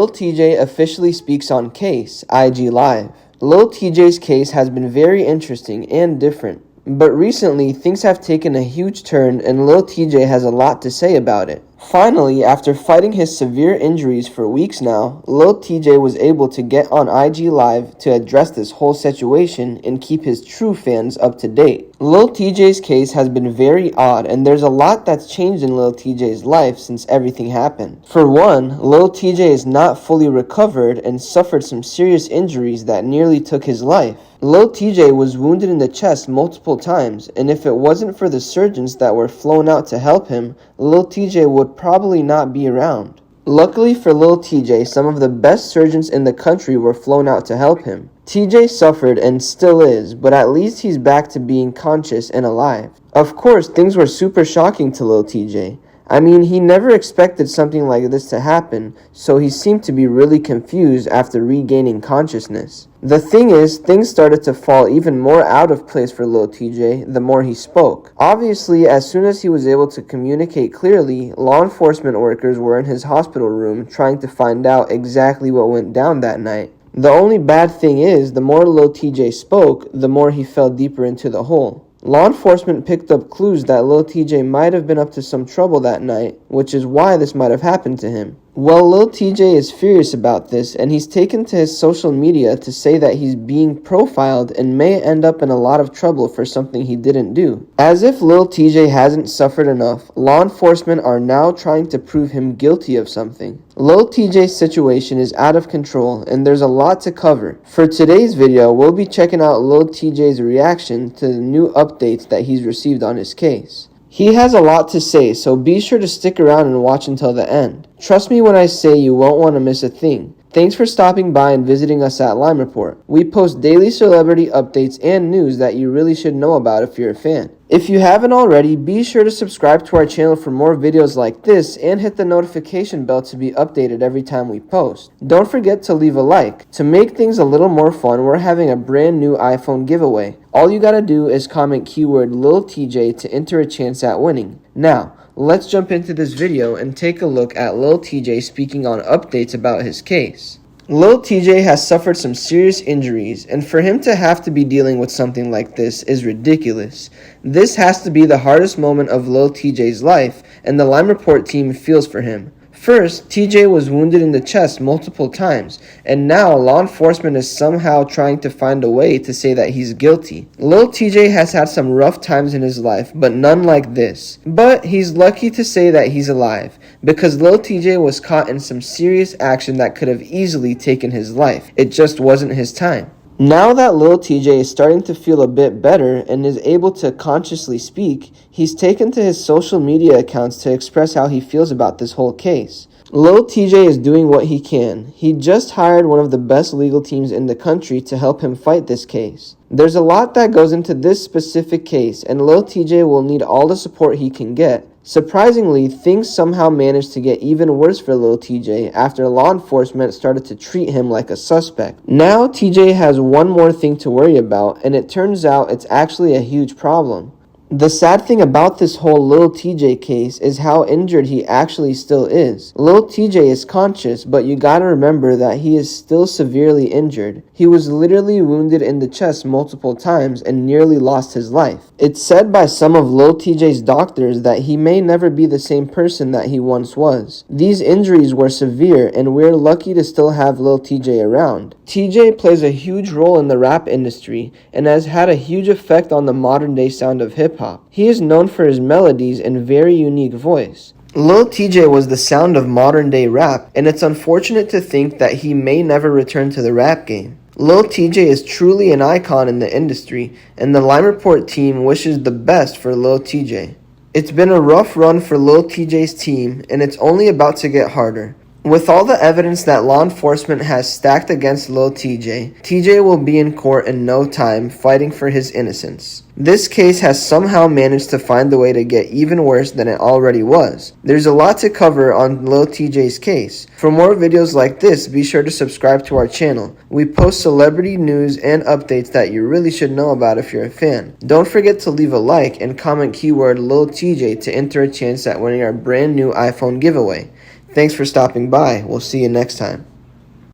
Lil TJay officially speaks on case, IG Live. Lil TJay's case has been very interesting and different, but recently things have taken a huge turn and Lil TJay has a lot to say about it. Finally, after fighting his severe injuries for weeks now, Lil TJay was able to get on IG Live to address this whole situation and keep his true fans up to date. Lil TJay's case has been very odd, and there's a lot that's changed in Lil TJay's life since everything happened. For one, Lil TJay is not fully recovered and suffered some serious injuries that nearly took his life. Lil TJay was wounded in the chest multiple times, and if it wasn't for the surgeons that were flown out to help him, Lil TJay would probably not be around. Luckily for Lil TJay, some of the best surgeons in the country were flown out to help him. TJ suffered and still is, but at least he's back to being conscious and alive. Of course, things were super shocking to Lil TJay. I mean, he never expected something like this to happen, so he seemed to be really confused after regaining consciousness. The thing is, things started to fall even more out of place for Lil TJay the more he spoke. Obviously, as soon as he was able to communicate clearly, law enforcement workers were in his hospital room trying to find out exactly what went down that night. The only bad thing is, the more Lil TJay spoke, the more he fell deeper into the hole. Law enforcement picked up clues that Lil TJay might have been up to some trouble that night, which is why this might have happened to him. Well, Lil TJay is furious about this, and he's taken to his social media to say that he's being profiled and may end up in a lot of trouble for something he didn't do. As if Lil TJay hasn't suffered enough, law enforcement are now trying to prove him guilty of something. Lil TJay's situation is out of control, and there's a lot to cover. For today's video, we'll be checking out Lil TJay's reaction to the new updates that he's received on his case. He has a lot to say, so be sure to stick around and watch until the end. Trust me when I say you won't want to miss a thing. Thanks for stopping by and visiting us at Lime Report. We post daily celebrity updates and news that you really should know about if you're a fan. If you haven't already, be sure to subscribe to our channel for more videos like this and hit the notification bell to be updated every time we post. Don't forget to leave a like. To make things a little more fun, we're having a brand new iPhone giveaway. All you gotta do is comment keyword Lil TJay to enter a chance at winning. Now, let's jump into this video and take a look at Lil TJay speaking on updates about his case. Lil TJay has suffered some serious injuries, and for him to have to be dealing with something like this is ridiculous. This has to be the hardest moment of Lil TJay's life, and the Lime Report team feels for him. First, TJ was wounded in the chest multiple times, and now law enforcement is somehow trying to find a way to say that he's guilty. Lil TJay has had some rough times in his life, but none like this. But he's lucky to say that he's alive, because Lil TJay was caught in some serious action that could have easily taken his life. It just wasn't his time. Now that Lil TJay is starting to feel a bit better and is able to consciously speak, he's taken to his social media accounts to express how he feels about this whole case. Lil TJay is doing what he can. He just hired one of the best legal teams in the country to help him fight this case. There's a lot that goes into this specific case, and Lil TJay will need all the support he can get. Surprisingly, things somehow managed to get even worse for Lil TJay after law enforcement started to treat him like a suspect. Now TJ has one more thing to worry about, and it turns out it's actually a huge problem. The sad thing about this whole Lil TJay case is how injured he actually still is. Lil TJay is conscious, but you gotta remember that he is still severely injured. He was literally wounded in the chest multiple times and nearly lost his life. It's said by some of Lil TJay's doctors that he may never be the same person that he once was. These injuries were severe, and we're lucky to still have Lil TJay around. TJ plays a huge role in the rap industry and has had a huge effect on the modern day sound of hip hop. He is known for his melodies and very unique voice. Lil TJay was the sound of modern day rap, and it's unfortunate to think that he may never return to the rap game. Lil TJay is truly an icon in the industry, and the Lime Report team wishes the best for Lil TJay. It's been a rough run for Lil TJay's team, and it's only about to get harder. With all the evidence that law enforcement has stacked against Lil TJay, TJ will be in court in no time fighting for his innocence. This case has somehow managed to find a way to get even worse than it already was. There's a lot to cover on Lil TJay's case. For more videos like this, be sure to subscribe to our channel. We post celebrity news and updates that you really should know about if you're a fan. Don't forget to leave a like and comment keyword Lil TJay to enter a chance at winning our brand new iPhone giveaway. Thanks for stopping by. We'll see you next time.